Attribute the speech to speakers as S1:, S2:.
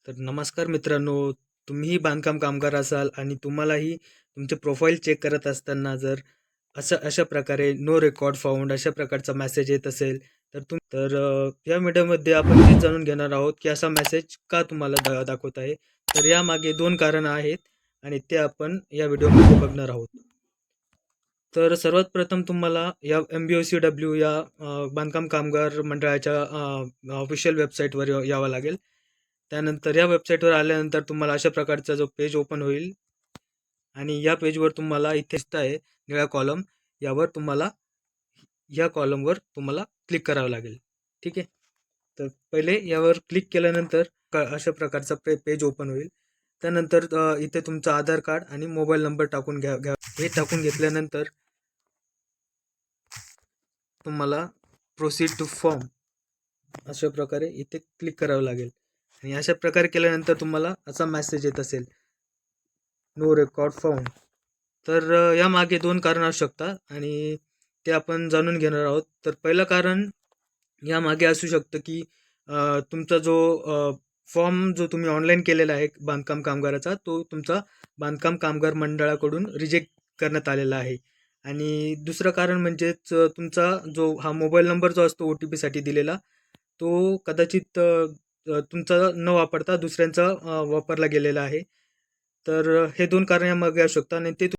S1: तर नमस्कार मित्रांनो, तुम्हीही बांधकाम कामगार असाल आणि तुम्हालाही तुमचे प्रोफाईल चेक करत असताना जर अशा प्रकारे नो रेकॉर्ड फाउंड अशा प्रकारचा मेसेज येत असेल, या व्हिडिओमध्ये आपण तेच जाणून घेणार आहोत की असा मेसेज का तुम्हाला दाखवत आहे. तर यामागे 2 कारणं आहेत आणि ते आपण या व्हिडिओमध्ये बघणार आहोत. तर सर्वात प्रथम तुम्हाला या MBOCW या बांधकाम कामगार मंडळाच्या ऑफिशियल वेबसाईटवर यावं लागेल. त्यानंतर या वेबसाईटवर आल्यानंतर तुम्हाला अशा प्रकारचा जो पेज ओपन होईल आणि या पेजवर तुम्हाला इथे दिसत आहे निळा कॉलम, यावर तुम्हाला या कॉलमवर तुम्हाला क्लिक करावं लागेल. ठीक आहे. तर पहिले यावर क्लिक केल्यानंतर अशा प्रकारचा पेज ओपन होईल. त्यानंतर इथे तुमचं आधार कार्ड आणि मोबाईल नंबर टाकून घ्या. हे टाकून घेतल्यानंतर तुम्हाला प्रोसीड टू फॉर्म अशा प्रकारे इथे क्लिक करावं लागेल आणि अशा प्रकारे केल्यानंतर तुम्हाला असा मेसेज येत असेल, नो रेकॉर्ड फाउंड. तर यामागे 2 कारणं असू शकतात आणि ते आपण जाणून घेणार आहोत. तर पहिलं कारण यामागे असू शकतं की तुमचा जो फॉर्म जो तुम्ही ऑनलाईन केलेला आहे बांधकाम कामगाराचा, तो तुमचा बांधकाम कामगार मंडळाकडून रिजेक्ट करण्यात आलेला आहे. आणि दुसरं कारण म्हणजेच तुमचा जो हा मोबाईल नंबर जो असतो OTPसाठी दिलेला, तो कदाचित तुमचा न वापरता दुसऱ्यांचा वापरला गेलेला आहे. तर हे 2 कारण यामागे असू शकतात आणि ते